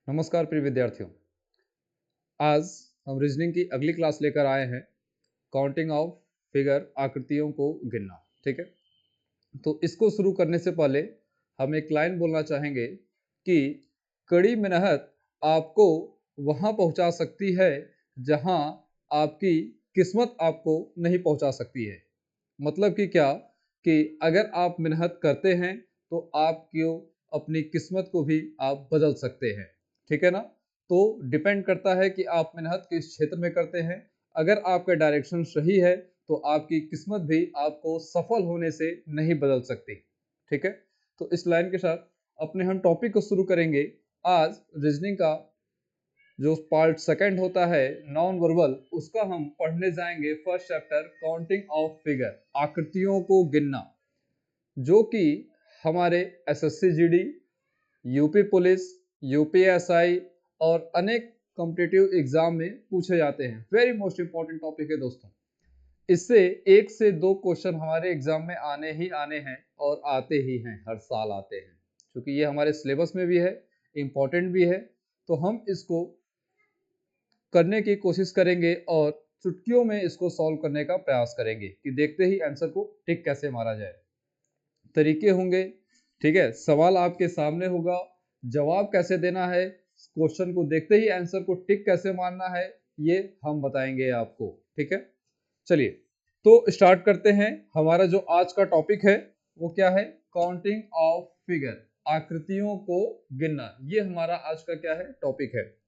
नमस्कार प्रिय विद्यार्थियों। आज हम रीजनिंग की अगली क्लास लेकर आए हैं। काउंटिंग ऑफ फिगर, आकृतियों को गिनना। ठीक है, तो इसको शुरू करने से पहले हम एक लाइन बोलना चाहेंगे कि कड़ी मेहनत आपको वहां पहुंचा सकती है जहां आपकी किस्मत आपको नहीं पहुंचा सकती है। मतलब कि क्या, कि अगर आप मेहनत करते हैं तो आपको अपनी किस्मत को भी आप बदल सकते हैं। ठीक है ना। तो डिपेंड करता है कि आप मेहनत किस क्षेत्र में करते हैं। अगर आपका डायरेक्शन सही है तो आपकी किस्मत भी आपको सफल होने से नहीं बदल सकती। ठीक है, तो इस लाइन के साथ अपने हम टॉपिक को शुरू करेंगे। आज रीजनिंग का जो पार्ट सेकंड होता है नॉन वर्बल, उसका हम पढ़ने जाएंगे। First chapter counting of figure, आकृतियों को गिनना, जो कि हमारे SSC GD, UP police, UPSI और अनेक कॉम्पिटिटिव एग्जाम में पूछे जाते हैं। वेरी मोस्ट इंपॉर्टेंट टॉपिक है दोस्तों। इससे 1 से 2 क्वेश्चन हमारे एग्जाम में आने ही आने हैं और आते ही हैं, हर साल आते हैं। क्योंकि ये हमारे सिलेबस में भी है, इम्पॉर्टेंट भी है, तो हम इसको करने की कोशिश करेंगे और चुटकियों में इसको सॉल्व करने का प्रयास करेंगे कि देखते ही आंसर को टिक कैसे मारा जाए। तरीके होंगे, ठीक है, सवाल आपके सामने होगा, जवाब कैसे देना है, क्वेश्चन को देखते ही आंसर को टिक कैसे मारना है, ये हम बताएंगे आपको। ठीक है, चलिए तो स्टार्ट करते हैं। हमारा जो आज का टॉपिक है वो क्या है? काउंटिंग ऑफ फिगर, आकृतियों को गिनना। ये हमारा आज का क्या है? टॉपिक है।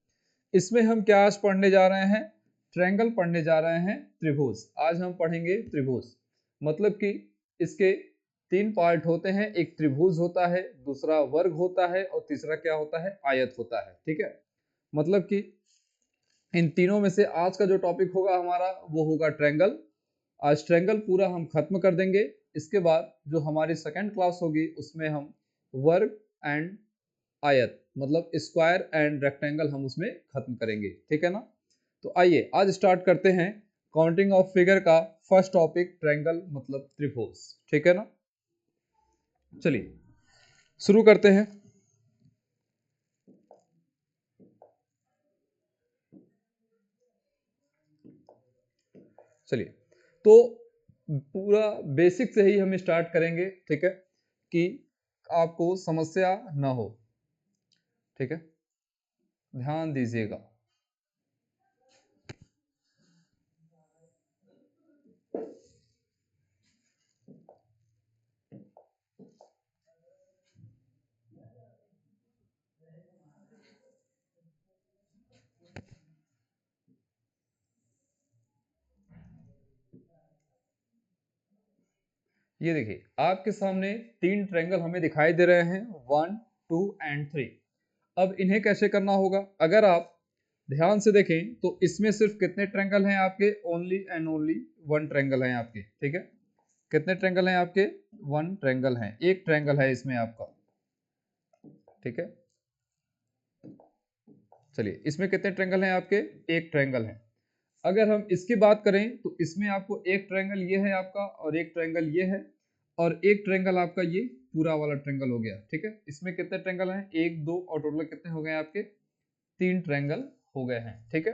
इसमें हम क्या आज पढ़ने जा रहे हैं? ट्रायंगल पढ़ने जा रहे हैं, त्रिभुज। आज हम पढ़ेंगे त्रिभुज। मतलब कि इसके 3 पार्ट होते हैं। एक त्रिभुज होता है, दूसरा वर्ग होता है और तीसरा क्या होता है? आयत होता है। ठीक है, मतलब कि इन तीनों में से आज का जो टॉपिक होगा हमारा वो होगा ट्रायंगल। आज ट्रायंगल पूरा हम खत्म कर देंगे। इसके बाद जो हमारी सेकंड क्लास होगी उसमें हम वर्ग एंड आयत, मतलब स्क्वायर एंड रेक्टेंगल, हम उसमें खत्म करेंगे। ठीक है ना। तो आइए आज स्टार्ट करते हैं काउंटिंग ऑफ फिगर का फर्स्ट टॉपिक, ट्रायंगल मतलब त्रिभुज। ठीक है ना, चलिए शुरू करते हैं। चलिए तो पूरा बेसिक से ही हम स्टार्ट करेंगे। ठीक है, कि आपको समस्या ना हो। ठीक है, ध्यान दीजिएगा। ये देखिए आपके सामने 3 ट्रायंगल हमें दिखाई दे रहे हैं, 1, 2 एंड 3। अब इन्हें कैसे करना होगा? अगर आप ध्यान से देखें तो इसमें सिर्फ कितने ट्रायंगल हैं आपके? ओनली एंड ओनली 1 ट्रायंगल हैं आपके। ठीक है, कितने ट्रायंगल हैं आपके? 1 ट्रायंगल हैं, एक ट्रायंगल है इसमें आपका। ठीक है, चलिए इसमें कितने ट्रायंगल हैं आपके? एक ट्रायंगल है। अगर हम इसकी बात करें तो इसमें आपको एक ट्रायंगल ये है आपका, और एक ट्रायंगल ये है, और एक ट्रायंगल आपका ये पूरा वाला ट्रायंगल हो गया। ठीक है, इसमें कितने ट्रायंगल हैं? 1, 2 और टोटल कितने हो गए आपके? 3 ट्रायंगल हो गए हैं। ठीक है,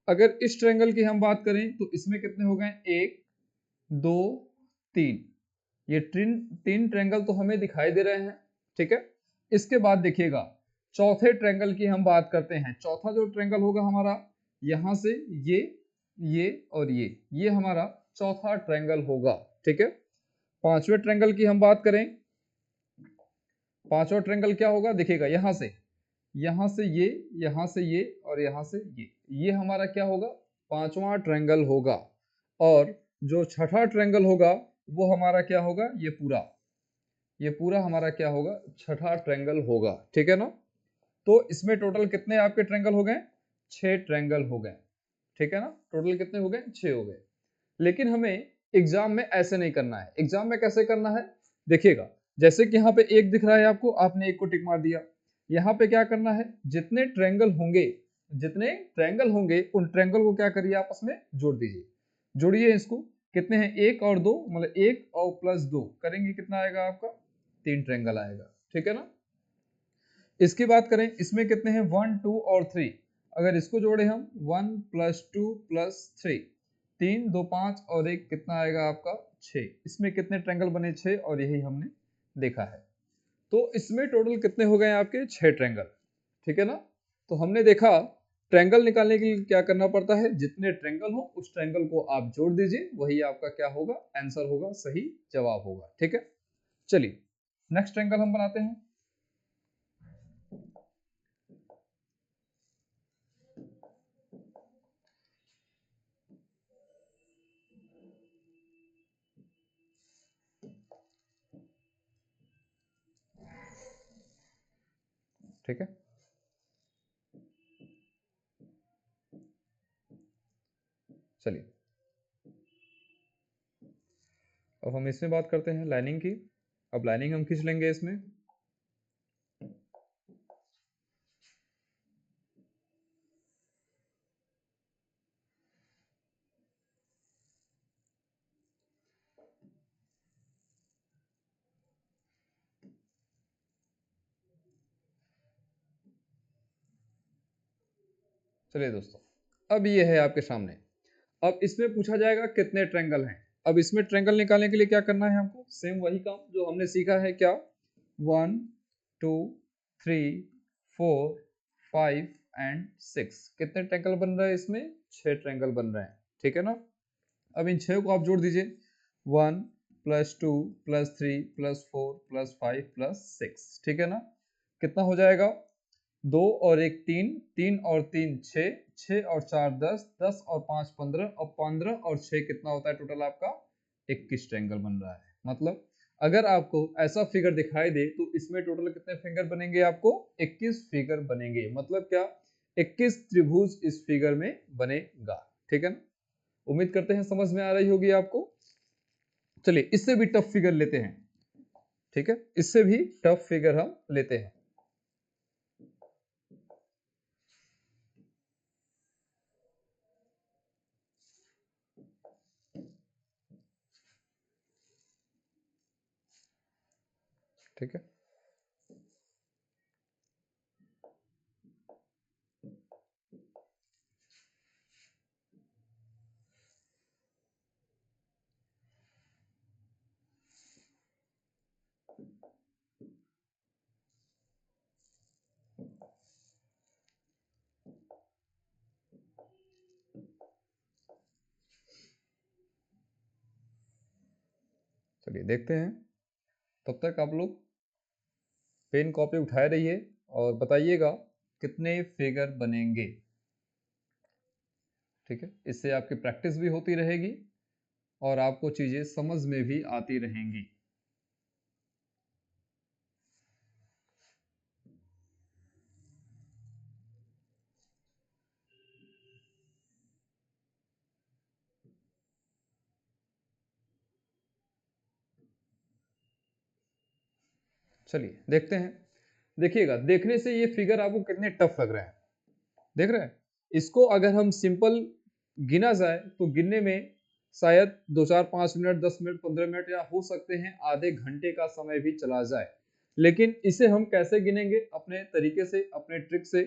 अगर इस ट्रायंगल की हम बात करें तो इसमें कितने हो गए? 1, 2, 3। ये तीन ट्रायंगल तो हमें दिखाई दे रहे हैं। ठीक है, इसके बाद देखिएगा चौथे ट्रायंगल की हम बात करते हैं। चौथा जो ट्रायंगल होगा हमारा, यहां से ये और ये हमारा चौथा ट्रायंगल होगा। ठीक है, पांचवें ट्रायंगल की हम बात करें, पांचवा ट्रायंगल क्या होगा? देखिएगा यहां से ये, यहां से ये और यहां से ये हमारा क्या होगा? पांचवा ट्रायंगल होगा। और जो छठा ट्रायंगल होगा वो हमारा क्या होगा? ये पूरा हमारा क्या होगा? छठा ट्रायंगल होगा। ठीक है ना। तो इसमें टोटल कितने आपके ट्रायंगल हो गए? 6 ट्रायंगल हो गए। ठीक है ना, टोटल कितने हो गए? 6 हो गए। लेकिन हमें एग्जाम में ऐसे नहीं करना है। एग्जाम में कैसे करना है? देखिएगा, जैसे कि यहाँ पे एक दिख रहा है आपको, आपने एक को टिक मार दिया। यहाँ पे क्या करना है? जितने ट्रायंगल होंगे उन ट्रायंगल को क्या करिए? आपस में जोड़ दीजिए। जोड़िए इसको। कितने हैं? 1 और 2, मतलब 1 और +2 करेंगे कितना आएगा आपका? 3 ट्रायंगल आएगा। ठीक है ना। इसकी बात करें, इसमें कितने हैं 1 2 और 3, अगर इसको जोड़े हम 1 + 2 + 3, 3 2 5 और 1 कितना आएगा आपका 6। इसमें कितने ट्रायंगल बने 6, और यही हमने देखा है। तो इसमें टोटल कितने हो गए आपके 6 ट्रायंगल, ठीक है ना। तो हमने देखा ट्रायंगल निकालने के लिए क्या करना पड़ता है, जितने ट्रायंगल हो उस ट्रायंगल को आप जोड़ दीजिए, वही आपका क्या होगा आंसर होगा, सही जवाब होगा, ठीक है। चलिए नेक्स्ट ट्रायंगल हम बनाते हैं। ठीक है, चलिए अब हम इसमें बात करते हैं लाइनिंग की। अब लाइनिंग हम खींच लेंगे इसमें। चलिए दोस्तों, अब ये है आपके सामने। अब इसमें पूछा जाएगा कितने ट्रायंगल हैं। अब इसमें ट्रायंगल निकालने के लिए क्या करना है हमको, सेम वही काम जो हमने सीखा है, क्या 1 2 3 4 5 एंड 6। कितने ट्रायंगल बन रहे हैं इसमें, 6 ट्रायंगल बन रहे हैं, ठीक है ना। अब इन 6 को आप जोड़ दीजिए, 1 + 2 + 3 + 4 + 5 + 6, ठीक है ना। कितना हो जाएगा, 2 और 1 3, 3 और 3 6, 6 और 4 10, 10 और 5 15, और 15 और 6 कितना होता है टोटल आपका 21 ट्रायंगल बन रहा है। मतलब अगर आपको ऐसा फिगर दिखाई दे तो इसमें टोटल कितने फिगर बनेंगे, आपको 21 फिगर बनेंगे। मतलब क्या, 21 त्रिभुज इस फिगर में बनेगा, ठीक है ना। उम्मीद करते हैं समझ में आ रही होगी आपको। चलिए इससे भी टफ फिगर लेते हैं, ठीक है, इससे भी टफ फिगर हम लेते हैं। ठीक है, चलिए देखते हैं। तब तक आप लोग पेन कॉपी उठाए रहिए और बताइएगा कितने फिगर बनेंगे, ठीक है। इससे आपकी प्रैक्टिस भी होती रहेगी और आपको चीजें समझ में भी आती रहेंगी। चलिए देखते हैं। देखिएगा, देखने से ये फिगर आपको कितने टफ लग रहे हैं, देख रहे हैं। इसको अगर हम सिंपल गिना जाए तो गिनने में शायद 2 4 5 मिनट 10 मिनट 15 मिनट या हो सकते हैं आधे घंटे का समय भी चला जाए। लेकिन इसे हम कैसे गिनेंगे, अपने तरीके से, अपने ट्रिक से।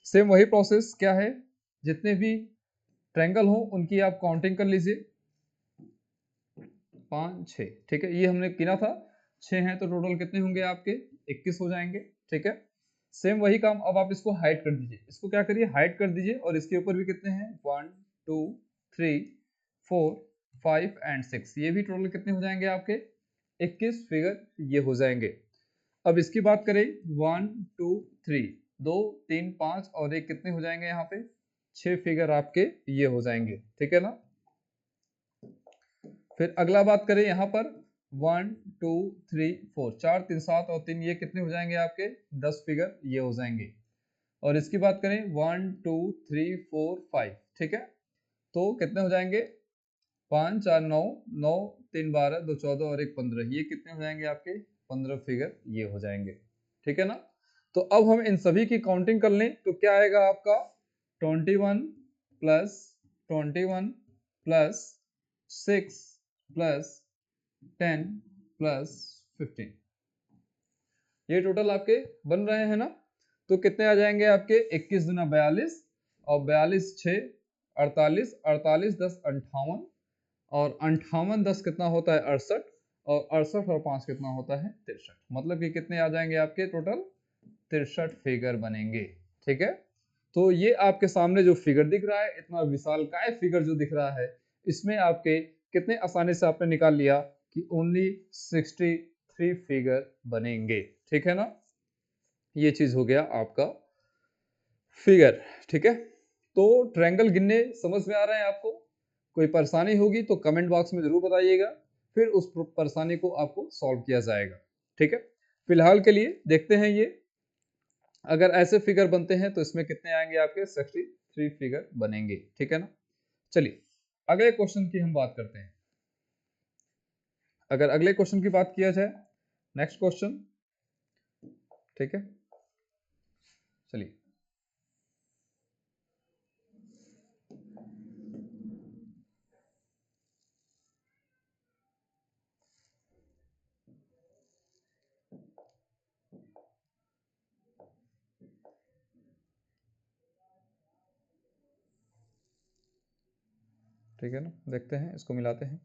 सेम वही प्रोसेस क्या है, जितने भी ट्रायंगल हो उनकी आप काउंटिंग कर लीजिए, 5 6, ठीक है। ये हमने गिना था, 6 हैं तो टोटल कितने होंगे आपके 21 हो जाएंगे, ठीक है। सेम वही काम, अब आप इसको हाइड कर दीजिए, इसको क्या करिए हाइड कर दीजिए, और इसके ऊपर भी कितने हैं 1 2 3 4 5 एंड 6, ये भी टोटल कितने हो जाएंगे आपके 21 फिगर ये हो जाएंगे। अब इसकी बात करें 1 2 3, 2 3 5 और एक कितने हो जाएंगे यहाँ पे 6 फिगर आपके ये हो जाएंगे, ठीक है ना। फिर अगला बात करें यहाँ पर 1 2 3 4, 4 3 7 और 3 ये कितने हो जाएंगे आपके 10 फिगर ये हो जाएंगे। और इसकी बात करें 1 2 3 4 5, ठीक है। तो कितने हो जाएंगे 5 4 9, 9 3 12, 2 14 और 1 15, ये कितने हो जाएंगे आपके 15 फिगर ये हो जाएंगे, ठीक है ना। तो अब हम इन सभी की काउंटिंग कर लें तो क्या आएगा आपका 21 प्लस 21 प्लस 6 प्लस 10 प्लस 15, ये टोटल आपके बन रहे हैं ना। तो कितने आ जाएंगे आपके 21 दूना 42 और 42 6 48, 48 10 58 और 58 10 कितना होता है 68 और 68 और 5 कितना होता है 63। मतलब कि कितने आ जाएंगे आपके टोटल 63 फिगर बनेंगे। ठीक है, तो ये आपके सामने जो फिगर दिख रहा है, इतना विशालकाय फिगर जो दिख रहा है, इसमें आपके कितने आसानी से आपने निकाल लिया कि ओनली 63 फिगर बनेंगे। ठीक है ना, ये चीज हो गया आपका फिगर। ठीक है, तो ट्रायंगल गिनने समझ में आ रहे हैं आपको? कोई परेशानी होगी तो कमेंट बॉक्स में जरूर बताइएगा, फिर उस परेशानी को आपको सॉल्व किया जाएगा। ठीक है, फिलहाल के लिए देखते हैं ये अगर ऐसे फिगर बनते हैं तो इसमें कितने आएंगे आपके 63 फिगर बनेंगे। ठीक है ना, चलिए अगले क्वेश्चन की हम बात करते हैं। अगर अगले क्वेश्चन की बात किया जाए, नेक्स्ट क्वेश्चन। ठीक है, चलिए ठीक है ना, देखते हैं इसको मिलाते हैं।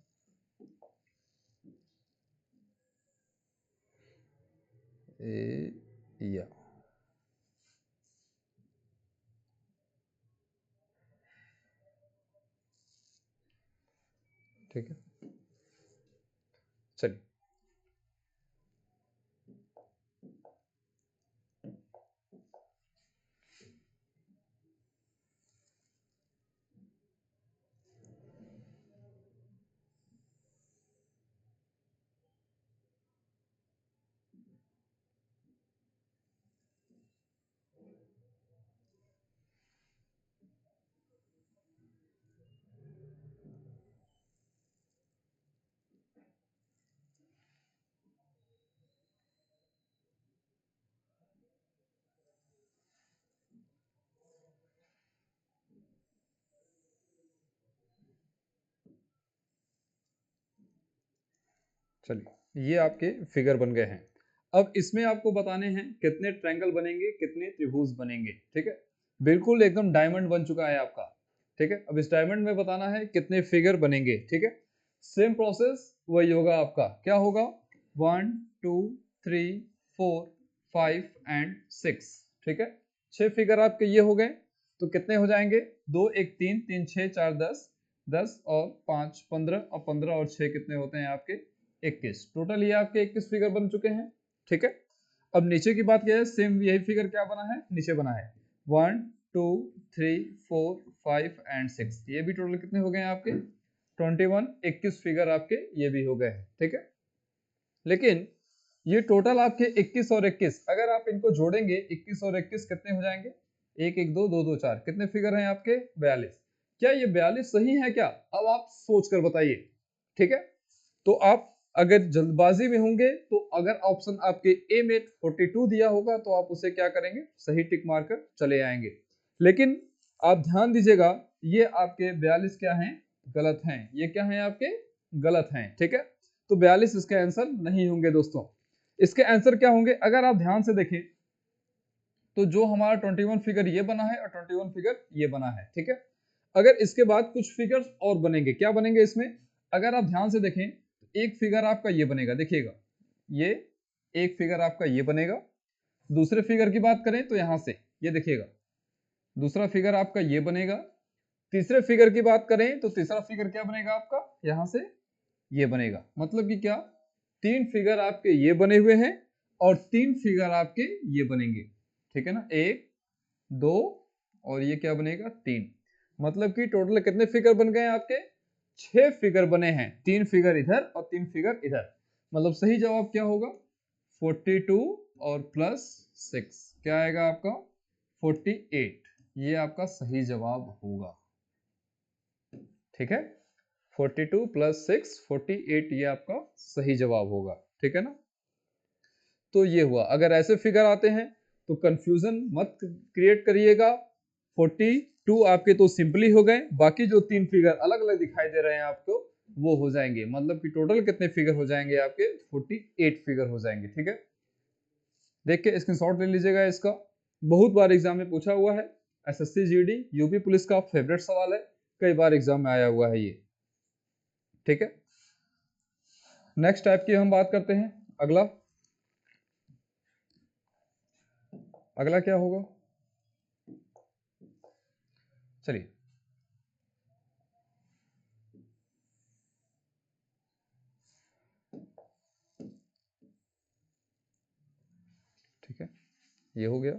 या ठीक है, चलिए चलिए ये आपके फिगर बन गए हैं। अब इसमें आपको बताने हैं कितने ट्रायंगल बनेंगे, कितने त्रिभुज बनेंगे। ठीक है, बिल्कुल एकदम डायमंड बन चुका है आपका। ठीक है, अब इस डायमंड में बताना है कितने फिगर बनेंगे। ठीक है, सेम प्रोसेस वही होगा आपका। क्या होगा, 1 2 3 4 5 एंड 6। ठीक है, 6 फिगर आपके ये हो गए। तो कितने हो जाएंगे, 2 1 3 3 6 4 10, 10 और 5 15 और 15 और 6 कितने होते हैं आपके 21। टोटल ये आपके 21 फिगर बन चुके हैं। ठीक है, अब नीचे की बात क्या है, सेम यही फिगर क्या बना है, नीचे बना है 1 2 3 4 5 एंड 6। ये भी टोटल कितने हो गए हैं आपके 21, 21 फिगर आपके ये भी हो गए हैं। ठीक है, लेकिन ये टोटल आपके 21 और 21 अगर आप इनको जोड़ेंगे, 21 और 21 कितने हो जाएंगे, 1 1 2 2 2 4, कितने फिगर हैं आपके 42। क्या ये 42 सही है क्या, अब आप सोच कर बताइए। ठीक है, तो आप अगर जल्दबाजी में होंगे तो अगर ऑप्शन आपके ए में 42 दिया होगा तो आप उसे क्या करेंगे, सही टिक मारकर चले आएंगे। लेकिन आप ध्यान दीजिएगा, ये आपके 42 क्या हैं, गलत हैं। ये क्या हैं आपके, गलत हैं। ठीक है, तो 42 इसके आंसर नहीं होंगे दोस्तों। इसके आंसर क्या होंगे, अगर आप ध्यान से देखें तो जो हमारा 21 फिगर ये बना है और 21 फिगर ये बना है। ठीक है, अगर इसके बाद कुछ फिगर्स और बनेंगे, क्या बनेंगे इसमें, अगर आप ध्यान से देखें तो एक फिगर आपका ये बनेगा, देखिएगा ये एक फिगर आपका ये बनेगा। दूसरे फिगर की बात करें तो यहां से ये देखिएगा दूसरा फिगर आपका ये बनेगा। तीसरे फिगर की बात करें तो तीसरा फिगर क्या बनेगा आपका, यहां से ये बनेगा। मतलब कि क्या, 3 फिगर आपके ये बने हुए हैं और 3 फिगर आपके ये बनेंगे। ठीक है ना, 1 2 और ये क्या बनेगा 3। मतलब कि टोटल कितने फिगर बन गए हैं आपके, 6 फिगर बने हैं। 3 फिगर इधर और 3 फिगर इधर। मतलब सही जवाब क्या होगा, 42 और प्लस 6 क्या आएगा आपका 48। ये आपका सही जवाब होगा। ठीक है, 42 प्लस 6 48 ये आपका सही जवाब होगा। ठीक है ना, तो ये हुआ। अगर ऐसे फिगर आते हैं तो कंफ्यूजन मत क्रिएट करिएगा। 42 आपके तो सिंपली हो गए, बाकी जो 3 फिगर अलग अलग दिखाई दे रहे हैं आपको वो हो जाएंगे। मतलब कि टोटल कितने फिगर हो जाएंगे आपके 48 फिगर हो जाएंगे। ठीक है, देख के स्क्रीनशॉट ले लीजिएगा इसका, बहुत बार एग्जाम में पूछा हुआ है। एसएससी जीडी यूपी पुलिस का फेवरेट सवाल है, कई बार एग्जाम में आया हुआ है ये। ठीक है, नेक्स्ट टाइप की हम बात करते हैं। अगला अगला क्या होगा, चलिए ठीक है, ये हो गया।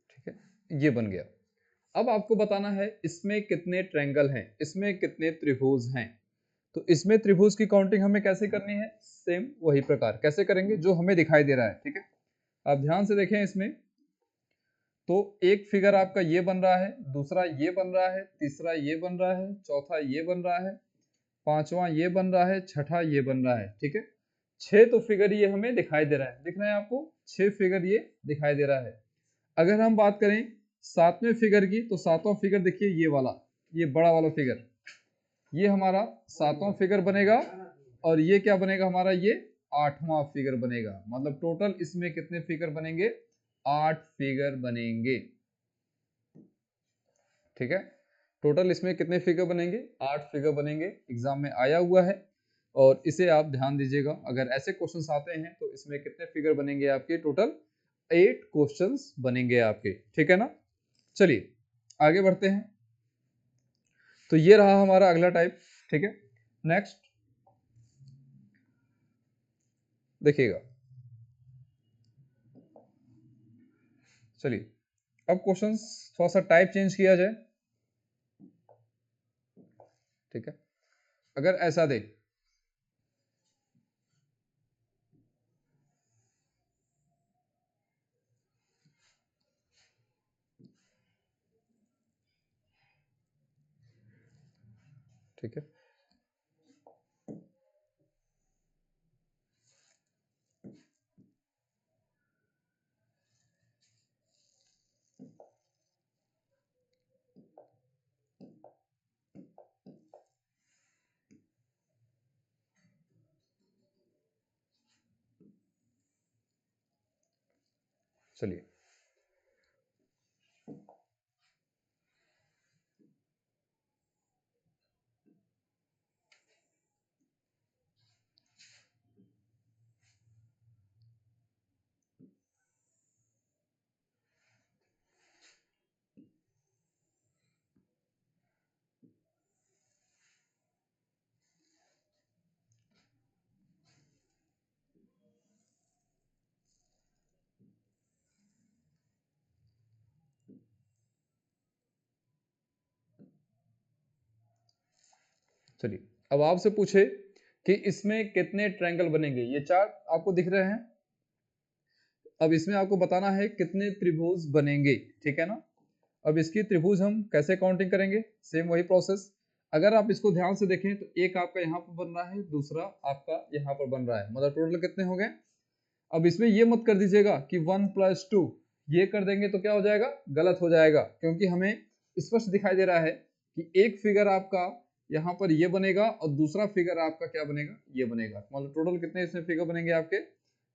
ठीक है, ये बन गया। अब आपको बताना है इसमें कितने ट्रायंगल हैं, इसमें कितने त्रिभुज हैं। तो इसमें त्रिभुज की काउंटिंग हमें कैसे करनी है, सेम वही प्रकार कैसे करेंगे जो हमें दिखाई दे रहा है। ठीक है, आप ध्यान से देखें इसमें, तो एक फिगर आपका ये बन रहा है, दूसरा ये बन रहा है, तीसरा ये बन रहा है, चौथा ये बन रहा है, पांचवा ये बन रहा है, छठा ये बन रहा है। ठीक है, 6 तो फिगर ये हमें दिखाई दे रहा है, दिख रहा है आपको, 6 फिगर ये दिखाई दे रहा है। अगर हम बात करें सातवें फिगर की, तो सातवां फिगर देखिए ये वाला, ये बड़ा वाला फिगर, ये हमारा सातवां फिगर बनेगा, और ये क्या बनेगा हमारा, ये आठवां फिगर बनेगा। मतलब टोटल इसमें कितने फिगर बनेंगे, 8 फिगर बनेंगे। ठीक है, टोटल इसमें कितने फिगर बनेंगे, 8 फिगर बनेंगे, एग्जाम में आया हुआ है। और इसे आप ध्यान दीजिएगा, अगर ऐसे क्वेश्चंस आते हैं तो इसमें कितने फिगर बनेंगे आपके, टोटल 8 क्वेश्चंस बनेंगे आपके। ठीक है ना, चलिए आगे बढ़ते हैं। तो ये रहा हमारा अगला टाइप। ठीक है, नेक्स्ट देखिएगा, चलिए अब क्वेश्चंस थोड़ा सा टाइप चेंज किया जाए। ठीक है, अगर ऐसा दे, ठीक है, चलिए चलिए अब आपसे पूछे कि इसमें कितने ट्रायंगल बनेंगे, ये चार आपको दिख रहे हैं। अब इसमें आपको बताना है कितने त्रिभुज बनेंगे। ठीक है ना, अब इसकी त्रिभुज हम कैसे काउंटिंग करेंगे, सेम वही प्रोसेस। अगर आप इसको ध्यान से देखें तो एक आपका यहाँ पर बन रहा है, दूसरा आपका यहाँ पर बन रहा है, मतलब टोटल कितने हो गए। अब इसमें ये मत कर दीजिएगा कि 1 + 2, ये कर देंगे तो क्या हो जाएगा, गलत हो जाएगा, क्योंकि हमें स्पष्ट दिखाई दे रहा है कि एक फिगर आपका यहाँ पर ये बनेगा और दूसरा फिगर आपका क्या बनेगा, ये बनेगा। मतलब टोटल कितने इसमें फिगर बनेंगे आपके,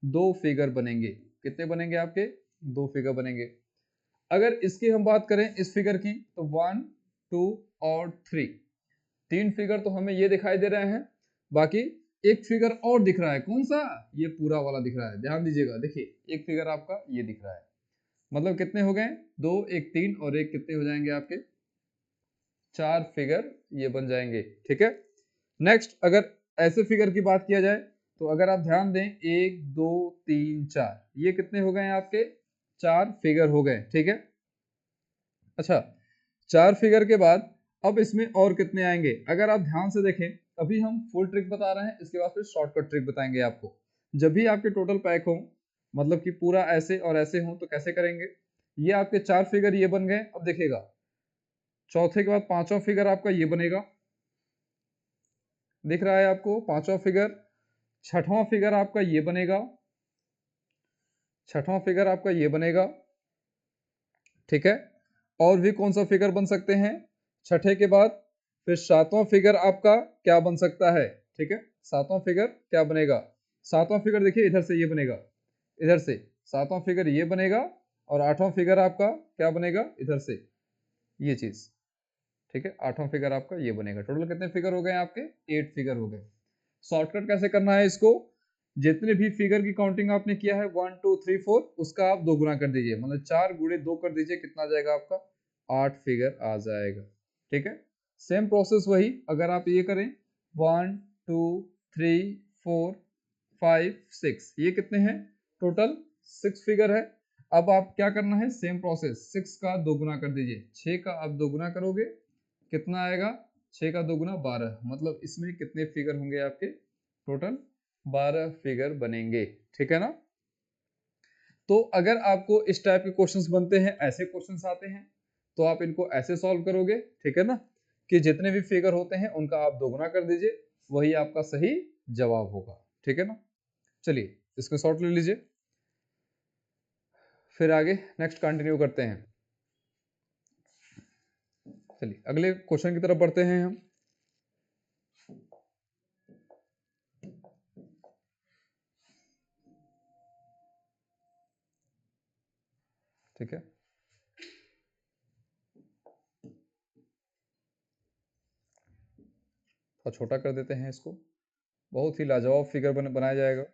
2 फिगर बनेंगे। कितने बनेंगे आपके, 2 फिगर बनेंगे। अगर इसकी हम बात करें इस फिगर की, तो 1 2 और 3, 3 फिगर तो हमें ये दिखाई दे रहे हैं। बाकी एक फिगर और दिख रहा है, कौन सा, ये पूरा वाला दिख रहा है, ध्यान दीजिएगा। देखिए एक फिगर आपका ये दिख रहा है, मतलब कितने हो गए, 2 1 3 और एक कितने हो जाएंगे आपके, 4 फिगर ये बन जाएंगे। ठीक है, नेक्स्ट अगर ऐसे फिगर की बात किया जाए, तो अगर आप ध्यान दें 1 2 3 4, ये कितने हो गए आपके, 4 फिगर हो गए। ठीक है, अच्छा 4 फिगर के बाद अब इसमें और कितने आएंगे, अगर आप ध्यान से देखें, अभी हम फुल ट्रिक बता रहे हैं, इसके बाद फिर शॉर्टकट ट्रिक बताएंगे आपको। जब भी आपके टोटल पैक हो, मतलब कि पूरा ऐसे और ऐसे हो, तो कैसे करेंगे, ये आपके 4 फिगर ये बन गए। अब देखिएगा चौथे के बाद पांचवा फिगर आपका ये बनेगा, दिख रहा है आपको पांचवा फिगर। छठवां फिगर आपका ये बनेगा, छठवां फिगर आपका ये बनेगा। ठीक है। और भी कौन सा फिगर बन सकते हैं छठे के बाद? फिर सातवां फिगर आपका क्या बन सकता है? ठीक है, सातवां फिगर क्या बनेगा? सातवां फिगर देखिए इधर से ये बनेगा, इधर से सातवां फिगर ये बनेगा, और आठवां फिगर आपका क्या बनेगा? इधर से ये चीज। ठीक है, आठवां फिगर आपका ये बनेगा। टोटल कितने फिगर हो गए आपके? 8 फिगर हो गए। शॉर्टकट कैसे करना है इसको? जितने भी फिगर की काउंटिंग आपने किया है 1 2 3 4, उसका आप 2 गुना कर दीजिए, मतलब 4 गुणे 2 कर दीजिए, कितना आ जाएगा आपका? 8 फिगर आ जाएगा। ठीक है, सेम प्रोसेस वही अगर आप ये करें 1 2 3 4 5 6, ये कितने हैं? टोटल 6 फिगर है। अब आप क्या करना है? सेम प्रोसेस, 6 का 2 गुना कर दीजिए, 6 का आप 2 गुना करोगे कितना आएगा? 6 का 2 गुना 12, मतलब इसमें कितने फिगर होंगे आपके? टोटल 12 फिगर बनेंगे। ठीक है ना? तो अगर आपको इस टाइप के क्वेश्चंस बनते हैं, ऐसे क्वेश्चंस आते हैं, तो आप इनको ऐसे सॉल्व करोगे। ठीक है ना, कि जितने भी फिगर होते हैं उनका आप दोगुना कर दीजिए, वही आपका सही जवाब होगा। ठीक है ना? चलिए इसको शॉर्ट ले लीजिए, फिर आगे नेक्स्ट कंटिन्यू करते हैं। चलिए अगले क्वेश्चन की तरफ बढ़ते हैं हम। ठीक है, और छोटा कर देते हैं इसको, बहुत ही लाजवाब फिगर बनाया जाएगा।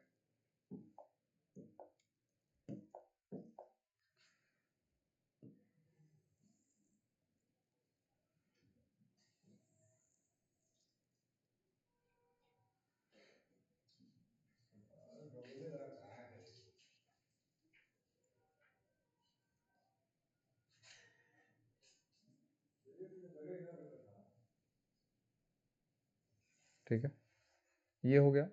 ठीक है, ये हो गया।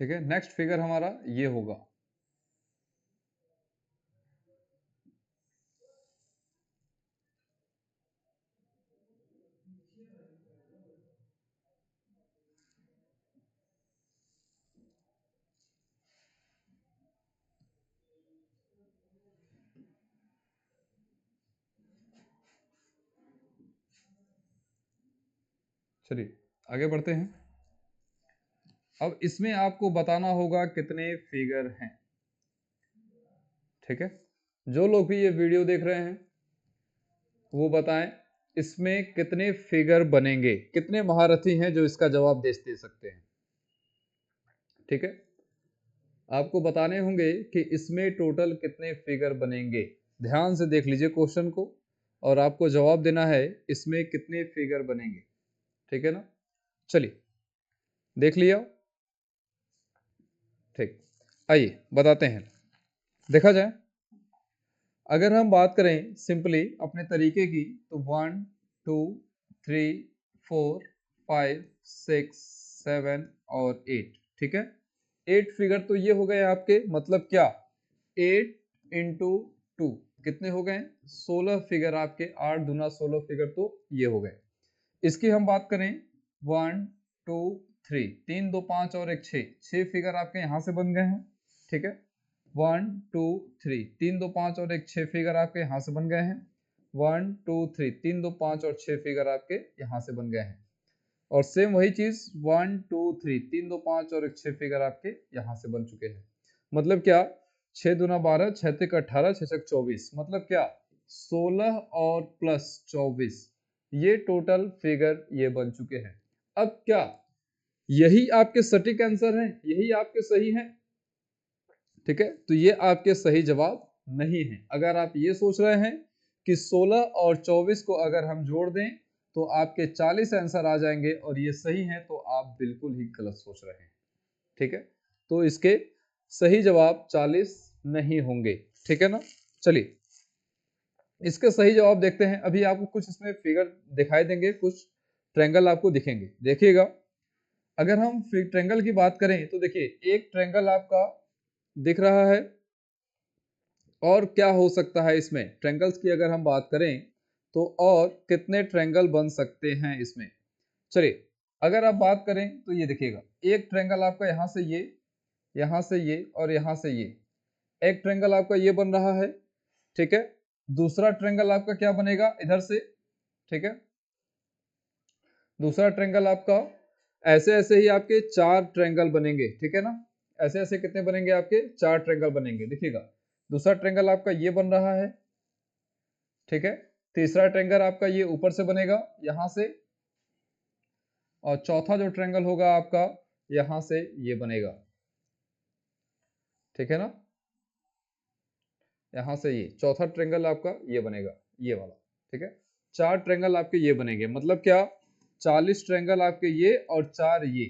ठीक है, नेक्स्ट फिगर हमारा ये होगा। चलिए आगे बढ़ते हैं। अब इसमें आपको बताना होगा कितने फिगर हैं। ठीक है, जो लोग भी ये वीडियो देख रहे हैं वो बताएं इसमें कितने फिगर बनेंगे, कितने महारथी हैं जो इसका जवाब दे सकते हैं। ठीक है, आपको बताने होंगे कि इसमें टोटल कितने फिगर बनेंगे। ध्यान से देख लीजिए क्वेश्चन को, और आपको जवाब देना है इसमें कितने फिगर बनेंगे। ठीक है ना? चलिए देख लिया। ठीक, आइए बताते हैं। देखा जाए, अगर हम बात करें सिंपली अपने तरीके की, तो 1 2 3 4 5 6 7 और 8। ठीक है, 8 फिगर तो ये हो गए आपके, मतलब क्या? 8 इंटू 2 कितने हो गए? 16 फिगर आपके। 8 दूना 16 फिगर तो ये हो गए। इसकी हम बात करें 1 2 3, 3 2 5 और 1 6, 6 फिगर आपके यहाँ से बन गए हैं। ठीक है, 1 2 3, 3 2 5 और 1 6 फिगर आपके यहाँ से बन गए हैं। 1 2 3, 3 2 5 और 6 फिगर आपके यहाँ से बन गए हैं। और सेम वही चीज 1 2 3, 3 2 5 और 1 6 फिगर आपके यहाँ से बन चुके हैं। मतलब क्या? 6 दूना 12, 6 तिक 18, 6 छक 24, मतलब क्या? 16 और प्लस 24, ये टोटल फिगर ये बन चुके हैं। अब क्या यही आपके सटीक आंसर हैं? यही आपके सही हैं? ठीक है, तो ये आपके सही जवाब नहीं है। अगर आप ये सोच रहे हैं कि 16 और 24 को अगर हम जोड़ दें तो आपके 40 आंसर आ जाएंगे और ये सही है, तो आप बिल्कुल ही गलत सोच रहे हैं। ठीक है, तो इसके सही जवाब 40 नहीं होंगे। ठीक है ना? चलिए इसके सही जवाब देखते हैं। अभी आपको कुछ इसमें फिगर दिखाई देंगे, कुछ ट्रायंगल आपको दिखेंगे। देखिएगा, अगर हम ट्रायंगल की बात करें तो देखिए एक ट्रायंगल आपका दिख रहा है, और क्या हो सकता है इसमें, ट्रायंगल्स की अगर हम बात करें तो और कितने ट्रायंगल बन सकते हैं इसमें। चलिए अगर आप बात करें तो ये देखिएगा, एक ट्रायंगल आपका यहाँ से ये, यहाँ से ये और यहाँ से ये, एक ट्रायंगल आपका ये बन रहा है, ठीक है। दूसरा ट्रायंगल आपका क्या बनेगा इधर से, ठीक है। दूसरा ट्रायंगल आपका ऐसे ऐसे ही आपके 4 ट्रायंगल बनेंगे, ठीक है ना। ऐसे ऐसे कितने बनेंगे आपके, 4 ट्रायंगल बनेंगे। देखिएगा दूसरा ट्रायंगल आपका ये बन रहा है, ठीक है। तीसरा ट्रायंगल आपका ये ऊपर से बनेगा यहाँ से, और चौथा जो ट्रायंगल होगा आपका यहाँ से ये बनेगा, ठीक है ना। यहाँ से ये चौथा ट्रायंगल आपका ये बनेगा, ये वाला, ठीक है। 4 ट्रायंगल आपके ये बनेंगे, मतलब क्या, 40 ट्रायंगल आपके ये और 4 ये,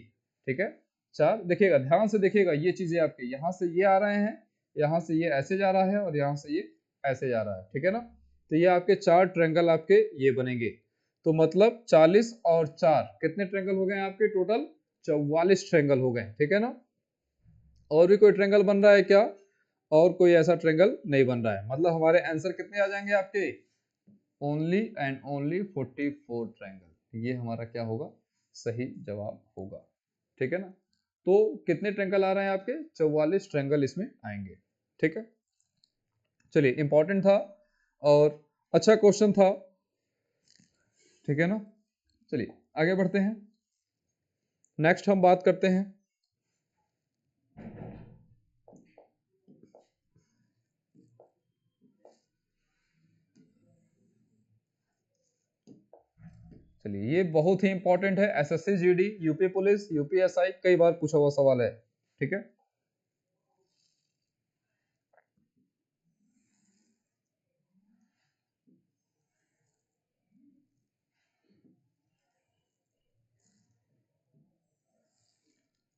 ठीक है। 4 देखिएगा, ध्यान से देखिएगा, ये चीजें आपके यहाँ से ये आ रहे हैं, यहाँ से ये ऐसे जा रहा है और यहाँ से ये ऐसे जा रहा है, ठीक है ना। तो ये आपके 4 ट्रायंगल आपके ये बनेंगे। तो मतलब 40 और 4 कितने ट्रायंगल हो गए आपके, टोटल 44 ट्रायंगल हो गए, ठीक है ना। और भी कोई ट्रायंगल बन रहा है क्या, और कोई ऐसा ट्रायंगल नहीं बन रहा है। मतलब हमारे आंसर कितने आ जाएंगे आपके, ओनली एंड ओनली 44 ट्रायंगल। ये हमारा क्या होगा, सही जवाब होगा, ठीक है ना। तो कितने ट्रायंगल आ रहे हैं आपके, 44 ट्रायंगल इसमें आएंगे, ठीक है। चलिए इंपॉर्टेंट था और अच्छा क्वेश्चन था, ठीक है ना। चलिए आगे बढ़ते हैं, नेक्स्ट हम बात करते हैं। चलिए ये बहुत ही इंपॉर्टेंट है, SSC GD UP police UPSI कई बार पूछा हुआ सवाल है, ठीक है।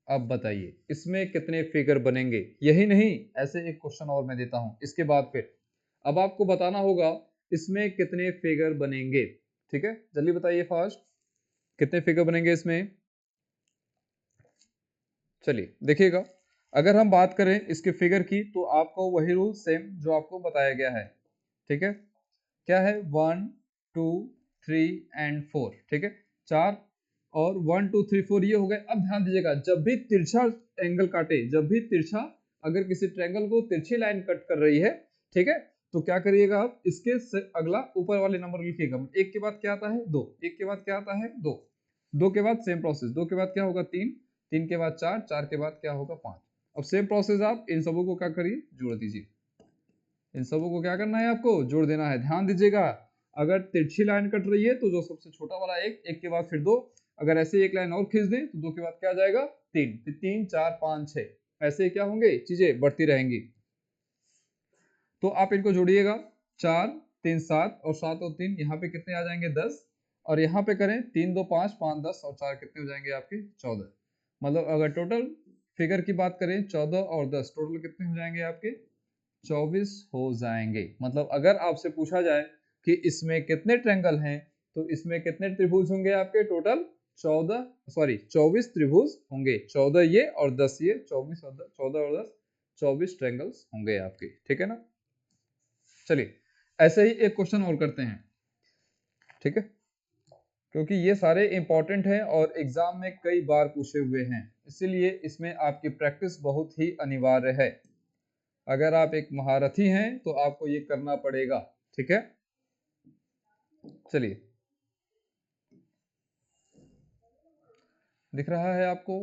अब बताइए इसमें कितने फिगर बनेंगे। यही नहीं, ऐसे एक क्वेश्चन और मैं देता हूं इसके बाद, फिर अब आपको बताना होगा इसमें कितने फिगर बनेंगे, ठीक है। जल्दी बताइए फास्ट, कितने फिगर बनेंगे इसमें। चलिए देखिएगा, अगर हम बात करें इसके फिगर की तो आपको वही रूल सेम जो आपको बताया गया है, ठीक है। क्या है, 1 2 3 एंड 4, ठीक है। 4 और 1 2 3 4 ये हो गए। अब ध्यान दीजिएगा, जब भी तिरछा एंगल काटे, जब भी तिरछा, अगर किसी ट्रायंगल को तिरछी लाइन कट कर रही है, ठीक है, तो क्या करिएगा आप, इसके से अगला ऊपर वाले नंबर लिखिएगा। एक के बाद क्या आता है, 2, एक के बाद क्या आता है, 2, 2 के बाद सेम प्रोसेस, 2 के बाद क्या होगा, 3, 3 के बाद 4, 4 के बाद क्या होगा, 5। अब सेम प्रोसेस आप इन सबों को क्या करिए, जोड़ दीजिए। इन सबों को क्या करना है, आपको जोड़ देना है। ध्यान दीजिएगा, अगर तिरछी लाइन कट रही है तो जो सबसे छोटा वाला एक, एक के बाद फिर 2, अगर ऐसे एक लाइन और खींच दें तो 2 के बाद क्या आ जाएगा, 3, फिर 3 4 5 6, ऐसे क्या होंगे, चीजें बढ़ती रहेंगी। तो आप इनको जोड़िएगा, 4 3 7 और 7 और 3 यहाँ पे कितने आ जाएंगे, 10। और यहाँ पे करें 3 2 5 5 10 और 4 कितने हो जाएंगे आपके, 14। मतलब अगर टोटल फिगर की बात करें 14 और 10, टोटल कितने हो जाएंगे आपके, 24 हो जाएंगे। मतलब अगर आपसे पूछा जाए कि इसमें कितने ट्रायंगल हैं, तो इसमें कितने त्रिभुज होंगे आपके, टोटल 24 त्रिभुज होंगे। 14 ये और 10 ये, 24 और 10, 14 और 10, 24 ट्रायंगल्स होंगे आपके, ठीक है ना। चलिए ऐसे ही एक क्वेश्चन और करते हैं, ठीक है, क्योंकि ये सारे इंपॉर्टेंट हैं और एग्जाम में कई बार पूछे हुए हैं, इसीलिए इसमें आपकी प्रैक्टिस बहुत ही अनिवार्य है। अगर आप एक महारथी हैं तो आपको ये करना पड़ेगा, ठीक है। चलिए दिख रहा है आपको,